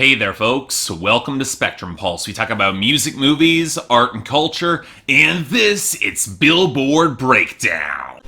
Hey there folks, welcome to Spectrum Pulse. We talk about music, movies, art and culture, and it's Billboard Breakdown.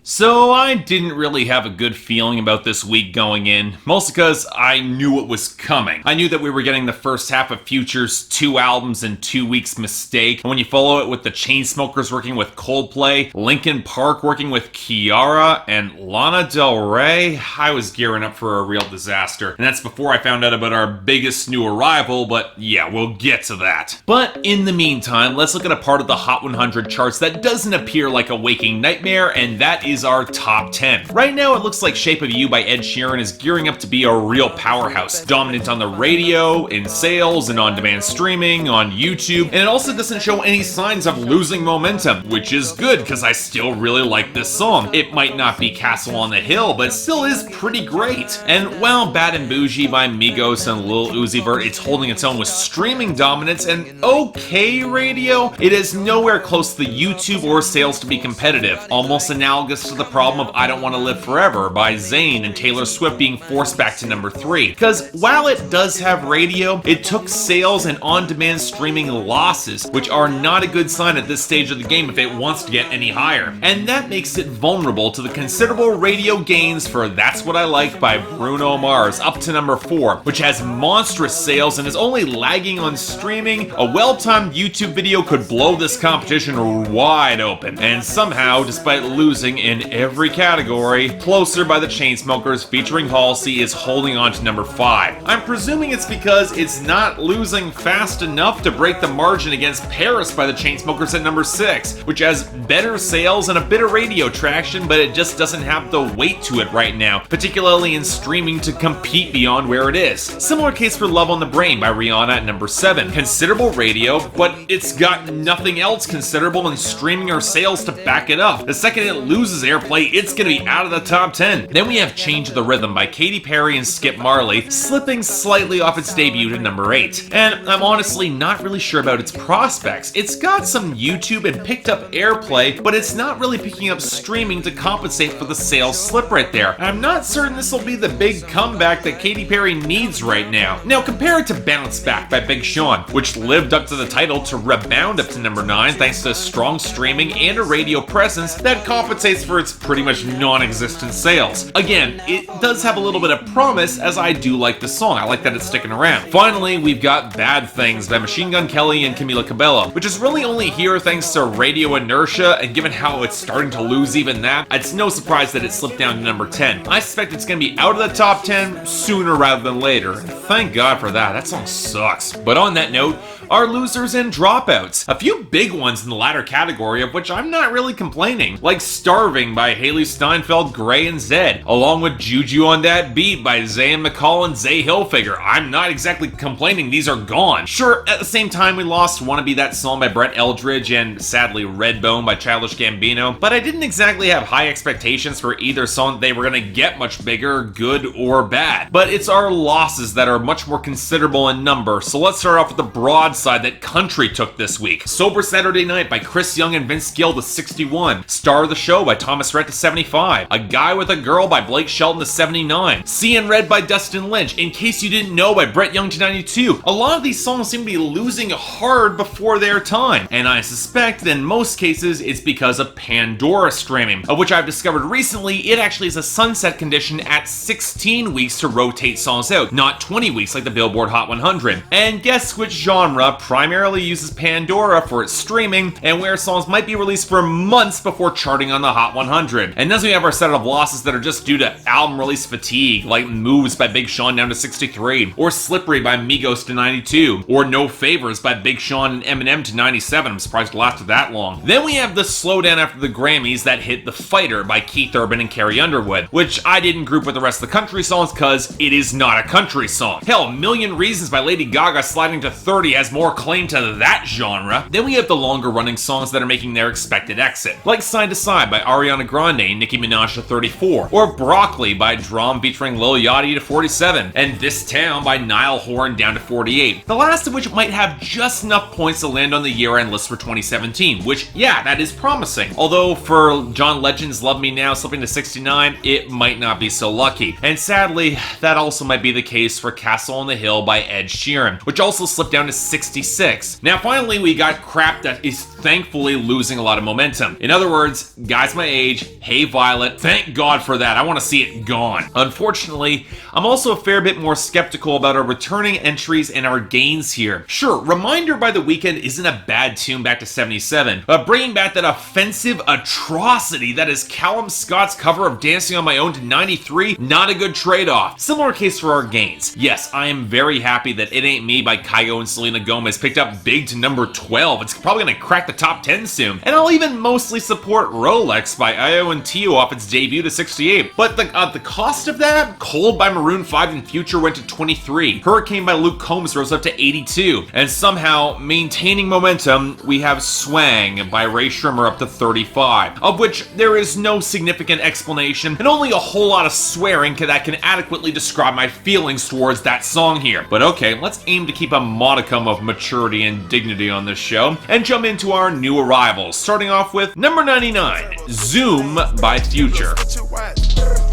So I didn't really have a good feeling about this week going in, mostly because I knew it was coming. I knew that we were getting the first half of Future's 2 albums in 2 weeks mistake, and when you follow it with the Chainsmokers working with Coldplay, Linkin Park working with Kiiara, and Lana Del Rey, I was gearing up for a real disaster. And that's before I found out about our biggest new arrival, but yeah, we'll get to that. But in the meantime, let's look at a part of the Hot 100 charts that doesn't appear like a waking nightmare, and that is our top 10. Right now, it looks like Shape of You by Ed Sheeran is gearing up to be a real powerhouse, dominant on the radio, in sales, and on-demand streaming, on YouTube, and it also doesn't show any signs of losing momentum, which is good because I still really like this song. It might not be Castle on the Hill, but it still is pretty great. And while Bad and Bougie by Migos and Lil Uzi Vert, it's holding its own with streaming dominance and okay radio, it is nowhere close to the YouTube or sales to be competitive, almost analogous to the problem of I Don't Want to Live Forever by Zayn and Taylor Swift being forced back to number 3. Because while it does have radio, it took sales and on-demand streaming losses, which are not a good sign at this stage of the game if it wants to get any higher. And that makes it vulnerable to the considerable radio gains for That's What I Like by Bruno Mars, up to number 4, which has monstrous sales and is only lagging on streaming. A well-timed YouTube video could blow this competition wide open. And somehow, despite losing in every category, Closer by the Chainsmokers featuring Halsey is holding on to number 5. I'm presuming it's because it's not losing fast enough to break the margin against Paris by the Chainsmokers at number 6, which has better sales and a bit of radio traction, but it just doesn't have the weight to it right now, particularly in streaming, to compete beyond where it is. Similar case for Love on the Brain by Rihanna at number 7. Considerable radio, but it's got nothing else considerable in streaming or sales to back it up. The second it loses airplay, it's gonna be out of the top 10. Then we have Change the Rhythm by Katy Perry and Skip Marley, slipping slightly off its debut to number 8. And I'm honestly not really sure about its prospects. It's got some YouTube and picked up airplay, but it's not really picking up streaming to compensate for the sales slip right there. I'm not certain this will be the big comeback that Katy Perry needs right now. Now compare it to Bounce Back by Big Sean, which lived up to the title to rebound up to number 9 thanks to strong streaming and a radio presence that compensates for its pretty much non-existent sales. Again, it does have a little bit of promise, as I do like the song. I like that it's sticking around. Finally, we've got Bad Things by Machine Gun Kelly and Camila Cabello, which is really only here thanks to radio inertia, and given how it's starting to lose even that, it's no surprise that it slipped down to number 10. I suspect it's going to be out of the top 10 sooner rather than later. Thank God for that. That song sucks. But on that note, our losers and dropouts. A few big ones in the latter category, of which I'm not really complaining, like Starving by Haley Steinfeld, Gray, and Zed, along with Juju on That Beat by Zayn McCall and Zay Hilfiger. I'm not exactly complaining, these are gone. Sure, at the same time we lost Wanna Be That Song by Brett Eldridge and sadly Redbone by Childish Gambino, but I didn't exactly have high expectations for either song. They were gonna get much bigger, good or bad. But it's our losses that are much more considerable in number, so let's start off with the broad side that country took this week. Sober Saturday Night by Chris Young and Vince Gill to 61. Star of the Show by Thomas Rhett to 75. A Guy with a Girl by Blake Shelton to 79. Seeing Red by Dustin Lynch, In Case You Didn't Know by Brett Young to 92. A lot of these songs seem to be losing hard before their time, and I suspect that in most cases it's because of Pandora streaming, of which I've discovered recently it actually has a sunset condition at 16 weeks to rotate songs out, not 20 weeks like the Billboard Hot 100. And guess which genre primarily uses Pandora for its streaming, and where songs might be released for months before charting on the Hot 100. And then we have our set of losses that are just due to album release fatigue, like Moves by Big Sean down to 63, or Slippery by Migos to 92, or No Favors by Big Sean and Eminem to 97. I'm surprised it lasted that long. Then we have the slowdown after the Grammys that hit The Fighter by Keith Urban and Carrie Underwood, which I didn't group with the rest of the country songs because it is not a country song. Hell, Million Reasons by Lady Gaga sliding to 30 has more claim to that genre. Then we have the longer running songs that are making their expected exit, like Side to Side by Ariana Ariana Grande, Nicki Minaj to 34, or Broccoli by Drum featuring Lil Yachty to 47, and This Town by Niall Horan down to 48, the last of which might have just enough points to land on the year-end list for 2017, which, yeah, that is promising. Although for John Legend's Love Me Now slipping to 69, it might not be so lucky. And sadly, that also might be the case for Castle on the Hill by Ed Sheeran, which also slipped down to 66. Now finally, we got crap that is thankfully losing a lot of momentum. In other words, guys my age, Hey Violet, thank God for that. I want to see it gone. Unfortunately, I'm also a fair bit more skeptical about our returning entries and our gains here. Sure, Reminder by The Weeknd isn't a bad tune back to 77, but bringing back that offensive atrocity that is Callum Scott's cover of Dancing on My Own to 93, not a good trade-off. Similar case for our gains. Yes, I am very happy that It Ain't Me by Kygo and Selena Gomez picked up big to number 12. It's probably gonna crack the top 10 soon. And I'll even mostly support Rolex by Io and Tio off its debut to 68. But the cost of that? Cold by Maroon 5 and Future went to 23. Hurricane by Luke Combs rose up to 82. And somehow, maintaining momentum, we have Swang by Ray Shrimmer up to 35, of which there is no significant explanation and only a whole lot of swearing that can adequately describe my feelings towards that song here. But okay, let's aim to keep a modicum of maturity and dignity on this show and jump into our new arrivals, starting off with number 99, Zoom by Future.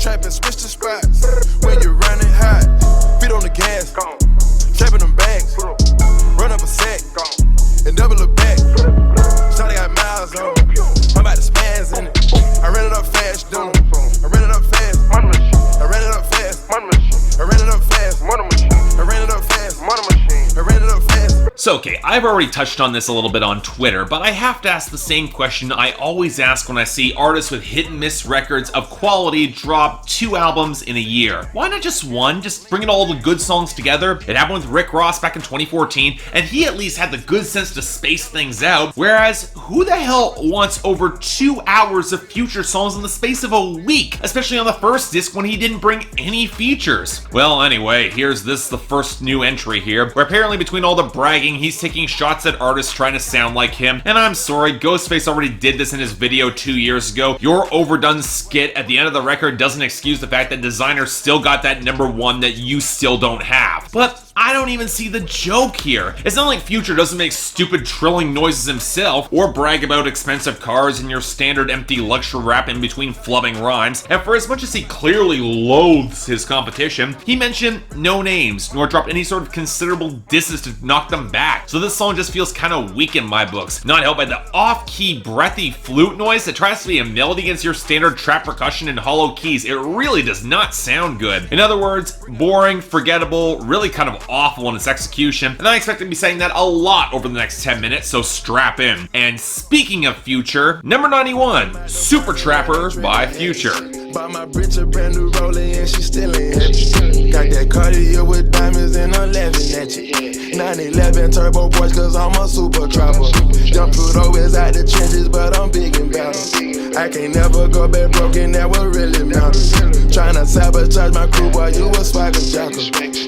Trapping, switch the spots when you're running hot. Feet on the gas, trapping them bags. Run up a sack and double it back. Shawty got miles on. I'm about to spaz in it. I ran it up fast, don't I ran it up fast. I ran it up fast. I ran it up fast. I ran it up fast. I ran it up fast. So okay, I've already touched on this a little bit on Twitter, but I have to ask the same question I always ask when I see artists with hit and miss records of quality drop 2 albums in a year. Why not just one? Just bring all the good songs together. It happened with Rick Ross back in 2014, and he at least had the good sense to space things out, whereas who the hell wants over 2 hours of Future songs in the space of a week, especially on the first disc when he didn't bring any features? Well, anyway, here's this, the first new entry here, where apparently between all the bragging, he's taking shots at artists trying to sound like him, and I'm sorry, Ghostface already did this in his video 2 years ago. Your overdone skit at the end of the record doesn't excuse the fact that Designer still got that number 1 that you still don't have. But I don't even see the joke here. It's not like Future doesn't make stupid trilling noises himself, or brag about expensive cars and your standard empty luxury rap in between flubbing rhymes, and for as much as he clearly loathes his competition, he mentioned no names, nor dropped any sort of considerable disses to knock them back. So this song just feels kinda weak in my books, not helped by the off-key, breathy flute noise that tries to be a melody against your standard trap percussion and hollow keys. It really does not sound good. In other words, boring, forgettable, really kind of awful in its execution, and I expect to be saying that a lot over the next 10 minutes, so strap in. And speaking of Future, number 91, Super Trapper by Future. Bought my bitch a brand new Rollie and she still ain't happy. Got that Cartier with diamonds and I'm laughing at you. 911 turbo boys cause I'm a super trapper. Jump through those out the trenches but I'm big and battle. I can't never go back broken, that what really matters. Tryna sabotage my crew, boy, you a swagger jacker.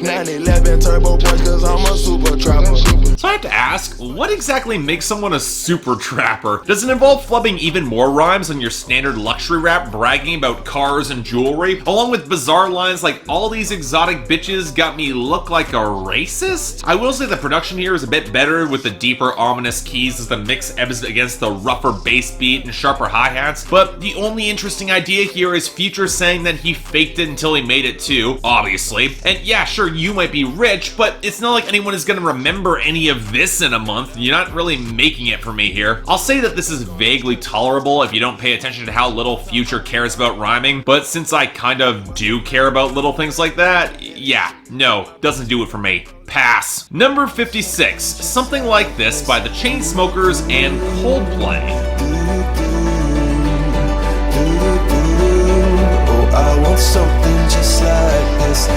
911 turbo boys cause I'm a super trapper. So I have to ask, what exactly makes someone a super trapper? Does it involve flubbing even more rhymes on your standard luxury rap, bragging about cars and jewelry, along with bizarre lines like all these exotic bitches got me look like a racist? I will say the production here is a bit better with the deeper ominous keys as the mix ebbs against the rougher bass beat and sharper hi-hats, but the only interesting idea here is Future saying that he faked it until he made it too, obviously. And yeah, sure, you might be rich, but it's not like anyone is gonna remember any of this in a month. You're not really making it for me here. I'll say that this is vaguely tolerable if you don't pay attention to how little Future cares about rhyming, but since I kind of do care about little things like that, yeah, no, doesn't do it for me. Pass. Number 56, Something Like This by the Chainsmokers and Coldplay. Oh, I want something just like this.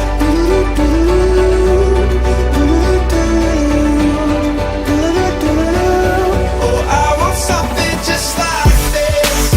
Oh, I want something just like this.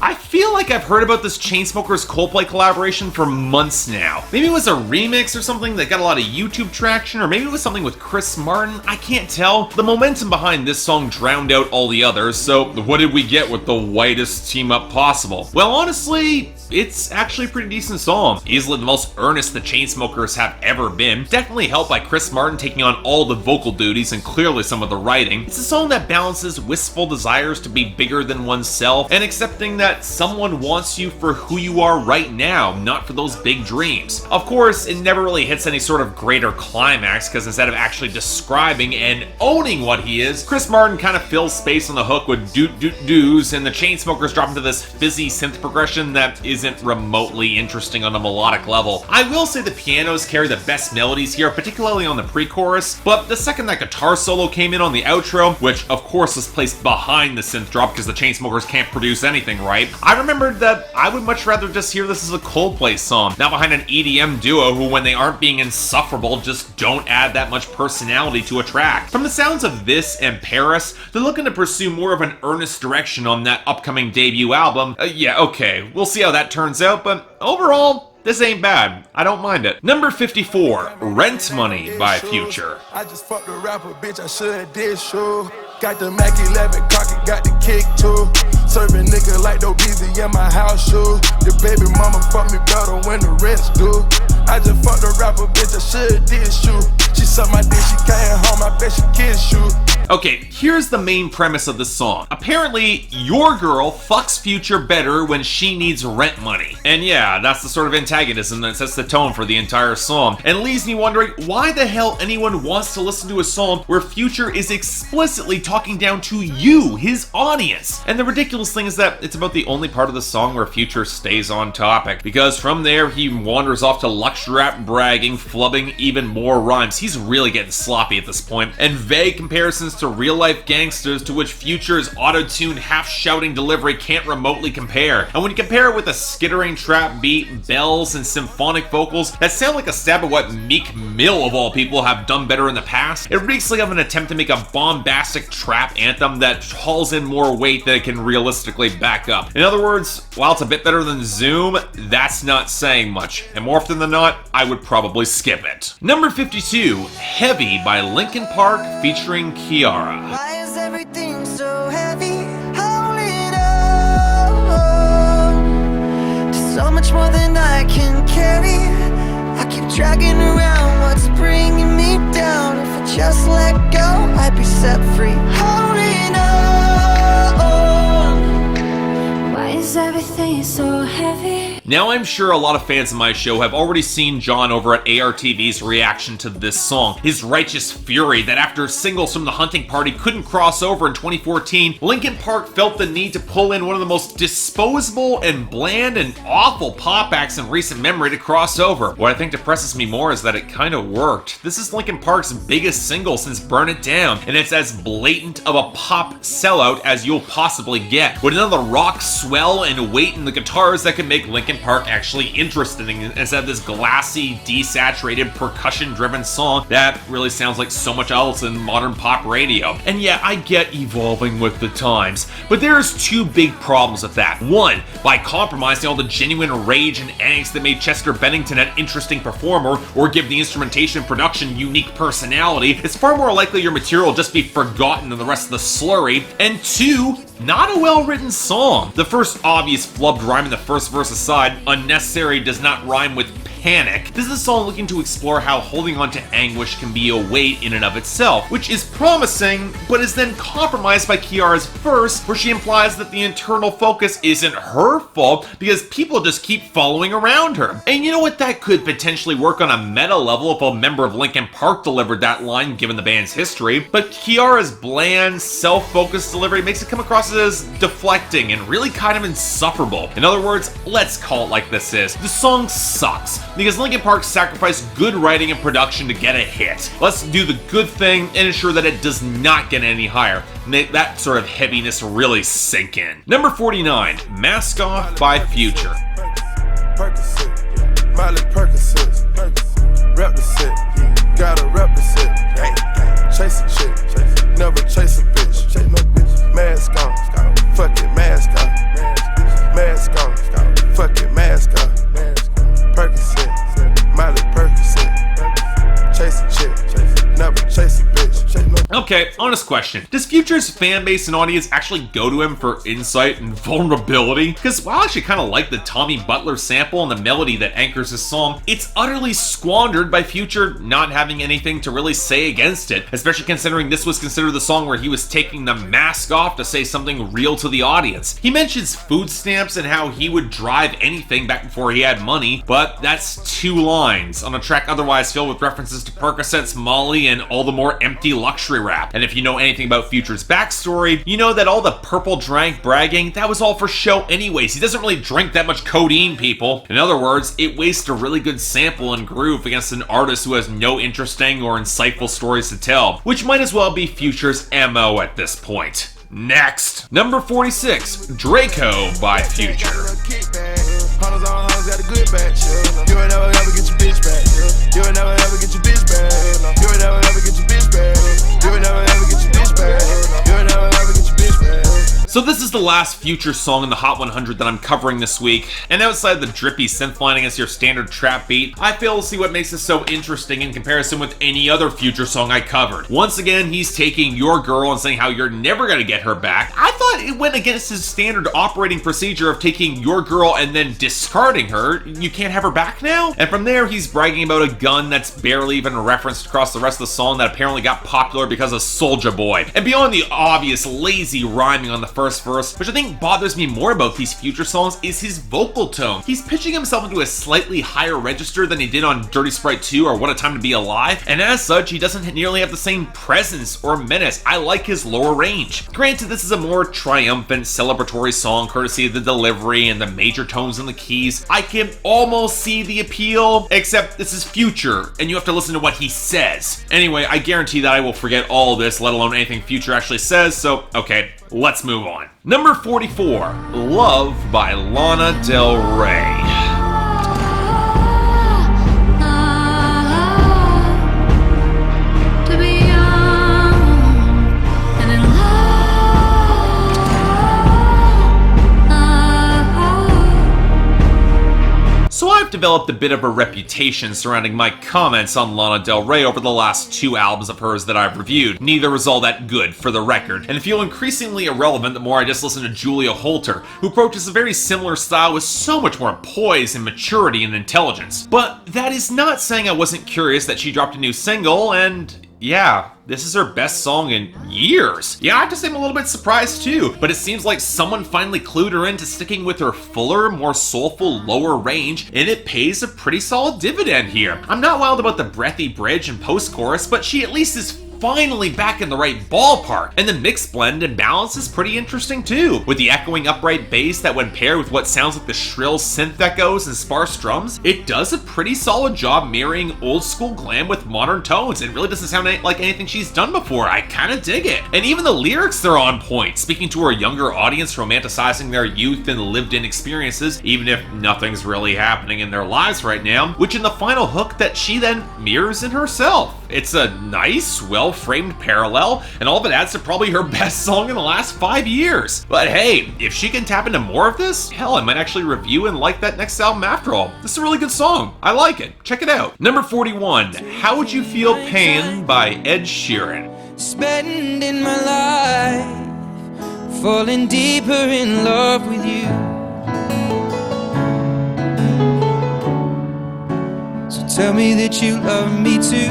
I feel like I've I've heard about this Chainsmokers Coldplay collaboration for months now. Maybe it was a remix or something that got a lot of YouTube traction, or maybe it was something with Chris Martin, I can't tell. The momentum behind this song drowned out all the others, so what did we get with the whitest team up possible? Well, honestly, it's actually a pretty decent song. Easily the most earnest the Chainsmokers have ever been. Definitely helped by Chris Martin taking on all the vocal duties and clearly some of the writing. It's a song that balances wistful desires to be bigger than oneself and accepting that someone wants you for who you are right now, not for those big dreams. Of course, it never really hits any sort of greater climax because instead of actually describing and owning what he is, Chris Martin kind of fills space on the hook with doot-doot-doos, and the Chainsmokers drop into this fizzy synth progression that isn't remotely interesting on a melodic level. I will say the pianos carry the best melodies here, particularly on the pre-chorus, but the second that guitar solo came in on the outro, which of course is placed behind the synth drop because the Chainsmokers can't produce anything right, I remembered that I would much rather just hear this as a Coldplay song, not behind an EDM duo who, when they aren't being insufferable, just don't add that much personality to a track. From the sounds of this and Paris, they're looking to pursue more of an earnest direction on that upcoming debut album. Yeah, okay, we'll see how that turns out, but overall, this ain't bad. I don't mind it. Number 54, Rent Money by Future. I just fucked a rapper, bitch, I should did show. Got the Mac 11 cocky, got the kick too. Serving nigga like no busy in my house shoe. The baby mama fuck me better when the rest do. I just fucked a rapper, bitch, I should did shoot. She sucked my dick, she came home, I bet she kiss you. Okay, here's the main premise of the song. Apparently, your girl fucks Future better when she needs rent money. And yeah, that's the sort of antagonism that sets the tone for the entire song, and leaves me wondering why the hell anyone wants to listen to a song where Future is explicitly talking down to you, his audience. And the ridiculous thing is that it's about the only part of the song where Future stays on topic, because from there he wanders off to luxury rap bragging, flubbing even more rhymes. He's really getting sloppy at this point, and vague comparisons to real-life gangsters to which Future's auto-tuned, half-shouting delivery can't remotely compare. And when you compare it with a skittering trap beat, bells, and symphonic vocals that sound like a stab at what Meek Mill, of all people, have done better in the past, it reeks like of an attempt to make a bombastic trap anthem that hauls in more weight than it can realistically back up. In other words, while it's a bit better than Zoom, that's not saying much, and more often than not, I would probably skip it. Number 52, Heavy by Linkin Park featuring Kiiara. Why is everything so heavy? Holding on to so much more than I can carry. I keep dragging around what's bringing me down. If I just let go, I'd be set free. Holding on. Why is everything so heavy? Now, I'm sure a lot of fans of my show have already seen John over at ARTV's reaction to this song. His righteous fury that after singles from The Hunting Party couldn't cross over in 2014, Linkin Park felt the need to pull in one of the most disposable and bland and awful pop acts in recent memory to cross over. What I think depresses me more is that it kind of worked. This is Linkin Park's biggest single since Burn It Down, and it's as blatant of a pop sellout as you'll possibly get, with another rock swell and weight in the guitars that could make Linkin Park actually interesting instead of this glassy, desaturated, percussion-driven song that really sounds like so much else in modern pop radio. And yeah, I get evolving with the times, but there's two big problems with that. One, by compromising all the genuine rage and angst that made Chester Bennington an interesting performer or give the instrumentation and production unique personality, it's far more likely your material will just be forgotten than the rest of the slurry. And two, not a well-written song. The first obvious flubbed rhyme in the first verse aside, unnecessary does not rhyme with panic. This is a song looking to explore how holding on to anguish can be a weight in and of itself, which is promising, but is then compromised by Kiara's verse, where she implies that the internal focus isn't her fault because people just keep following around her. And you know what? That could potentially work on a meta level if a member of Linkin Park delivered that line given the band's history, but Kiara's bland, self-focused delivery makes it come across as deflecting and really kind of insufferable. In other words, let's call it like this is. The song sucks because Linkin Park sacrificed good writing and production to get a hit. Let's do the good thing and ensure that it does not get any higher. Make that sort of heaviness really sink in. Number 49, Mask Off by Future. Percocet, Miley Percocet, rep the set, gotta rep the set, chase a chick, never chase a bitch, mask on, fuck it, mask on, mask on. Okay, honest question. Does Future's fan base and audience actually go to him for insight and vulnerability? Because while I actually kind of like the Tommy Butler sample and the melody that anchors his song, it's utterly squandered by Future not having anything to really say against it, especially considering this was considered the song where he was taking the mask off to say something real to the audience. He mentions food stamps and how he would drive anything back before he had money, but that's 2 lines on a track otherwise filled with references to Percocets, Molly, and all the more empty luxury rap. And if you know anything about Future's backstory, you know that all the purple drank bragging, that was all for show anyways. He doesn't really drink that much codeine, people. In other words, it wastes a really good sample and groove against an artist who has no interesting or insightful stories to tell, which might as well be Future's MO at this point. Next, number 46, Draco by Future. Hunters on hunters got a good batch. You ain't never ever get your bitch back. You ain't never ever get your bitch back. You ain't never ever get your bitch back. You ain't never ever get your bitch back. You ain't never ever get your bitch back. So this is the last Future song in the Hot 100 that I'm covering this week, and outside the drippy synth line against your standard trap beat, I fail to see what makes this so interesting in comparison with any other Future song I covered. Once again, he's taking Your Girl and saying how you're never gonna get her back. I thought it went against his standard operating procedure of taking Your Girl and then discarding her. You can't have her back now? And from there, he's bragging about a gun that's barely even referenced across the rest of the song that apparently got popular because of Soulja Boy. And beyond the obvious lazy rhyming on the first verse, which I think bothers me more about these Future songs, is his vocal tone. He's pitching himself into a slightly higher register than he did on Dirty Sprite 2 or What a Time to Be Alive, and as such, he doesn't nearly have the same presence or menace. I like his lower range. Granted, this is a more triumphant, celebratory song courtesy of the delivery and the major tones in the keys. I can almost see the appeal, except this is Future, and you have to listen to what he says. Anyway, I guarantee that I will forget all this, let alone anything Future actually says, so okay, let's move on. Number 44, Love by Lana Del Rey. So I've developed a bit of a reputation surrounding my comments on Lana Del Rey over the last 2 albums of hers that I've reviewed. Neither was all that good, for the record, and feel increasingly irrelevant the more I just listen to Julia Holter, who approaches a very similar style with so much more poise and maturity and intelligence. But that is not saying I wasn't curious that she dropped a new single, and yeah, this is her best song in years. Yeah, I have to say I'm a little bit surprised too, but it seems like someone finally clued her into sticking with her fuller, more soulful, lower range, and it pays a pretty solid dividend here. I'm not wild about the breathy bridge and post-chorus, but she at least is finally back in the right ballpark, and the mix blend and balance is pretty interesting too, with the echoing upright bass that when paired with what sounds like the shrill synth echoes and sparse drums, it does a pretty solid job marrying old school glam with modern tones. It really doesn't sound like anything she's done before. I kinda dig it. And even the lyrics are on point, speaking to her younger audience, romanticizing their youth and lived-in experiences, even if nothing's really happening in their lives right now, which in the final hook that she then mirrors in herself. It's a nice, well-framed parallel, and all of it adds to probably her best song in the last 5 years. But hey, if she can tap into more of this, hell, I might actually review and like that next album after all. This is a really good song. I like it. Check it out. Number 41, How Would You Feel Paean by Ed Sheeran. Spending my life falling deeper in love with you. So tell me that you love me too.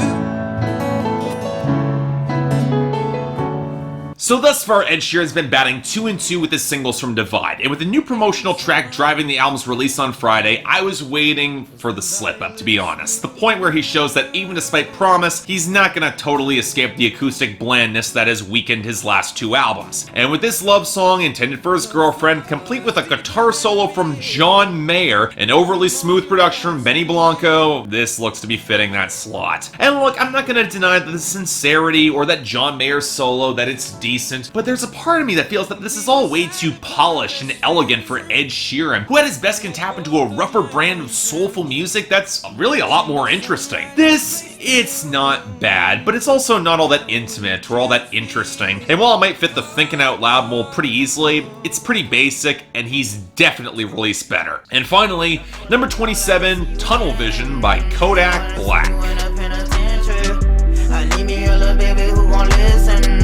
So thus far, Ed Sheeran's been batting 2-2 with his singles from Divide, and with the new promotional track driving the album's release on Friday, I was waiting for the slip-up, to be honest. The point where he shows that even despite promise, he's not gonna totally escape the acoustic blandness that has weakened his last 2 albums. And with this love song intended for his girlfriend, complete with a guitar solo from John Mayer, an overly smooth production from Benny Blanco, this looks to be fitting that slot. And look, I'm not gonna deny the sincerity or that John Mayer solo, that it's decent, but there's a part of me that feels that this is all way too polished and elegant for Ed Sheeran, who at his best can tap into a rougher brand of soulful music that's really a lot more interesting. This, it's not bad, but it's also not all that intimate or all that interesting. And while it might fit the thinking out loud mold pretty easily, it's pretty basic, and he's definitely released better. And finally, number 27, Tunnel Vision by Kodak Black. I need me a little baby who won't listen.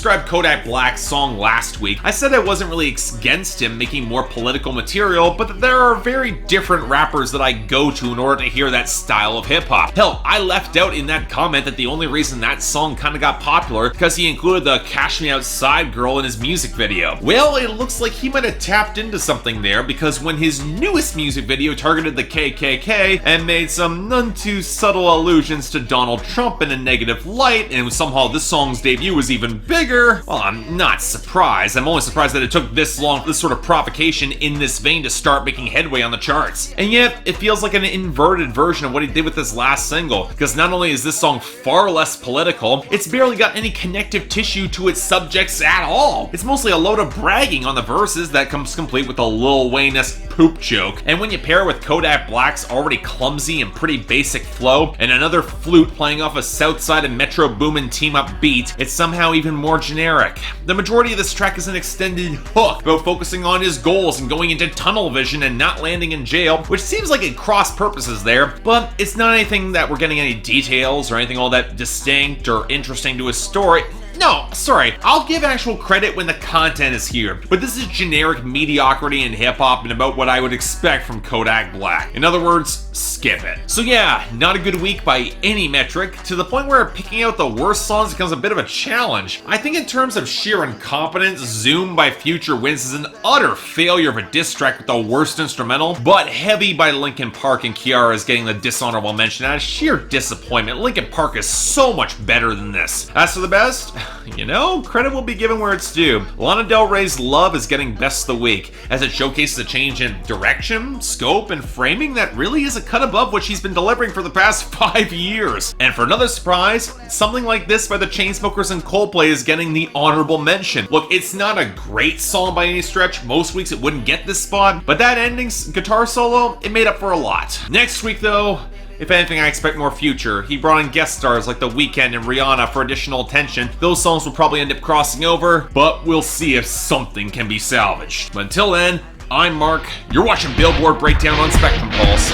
described Kodak Black's song last week, I said I wasn't really against him making more political material, but that there are very different rappers that I go to in order to hear that style of hip-hop. Hell, I left out in that comment that the only reason that song kinda got popular because he included the Cash Me Outside girl in his music video. Well, it looks like he might have tapped into something there, because when his newest music video targeted the KKK and made some none too subtle allusions to Donald Trump in a negative light, and somehow this song's debut was even bigger, well, I'm not surprised. I'm only surprised that it took this long for this sort of provocation in this vein to start making headway on the charts. And yet, it feels like an inverted version of what he did with this last single, because not only is this song far less political, it's barely got any connective tissue to its subjects at all. It's mostly a load of bragging on the verses that comes complete with a Lil Wayne-esque poop joke, and when you pair it with Kodak Black's already clumsy and pretty basic flow, and another flute playing off a Southside and Metro Boomin team-up beat, it's somehow even more generic. The majority of this track is an extended hook about focusing on his goals and going into tunnel vision and not landing in jail, which seems like it cross purposes there, but it's not anything that we're getting any details or anything all that distinct or interesting to his story. No, sorry, I'll give actual credit when the content is here, but this is generic mediocrity in hip-hop and about what I would expect from Kodak Black. In other words, skip it. So yeah, not a good week by any metric, to the point where picking out the worst songs becomes a bit of a challenge. I think in terms of sheer incompetence, Zoom by Future wins is an utter failure of a diss track with the worst instrumental, but Heavy by Linkin Park and Kiiara is getting the dishonorable mention out of sheer disappointment. Linkin Park is so much better than this. As for the best, you know, credit will be given where it's due. Lana Del Rey's Love is getting best of the week, as it showcases a change in direction, scope, and framing that really is a cut above what she's been delivering for the past 5 years. And for another surprise, something like this by the Chainsmokers and Coldplay is getting the honorable mention. Look, it's not a great song by any stretch. Most weeks it wouldn't get this spot, but that ending guitar solo, it made up for a lot. Next week though, if anything, I expect more Future. He brought in guest stars like The Weeknd and Rihanna for additional attention. Those songs will probably end up crossing over, but we'll see if something can be salvaged. But until then, I'm Mark, you're watching Billboard Breakdown on Spectrum Pulse,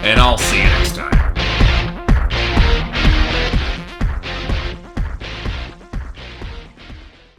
and I'll see you next time.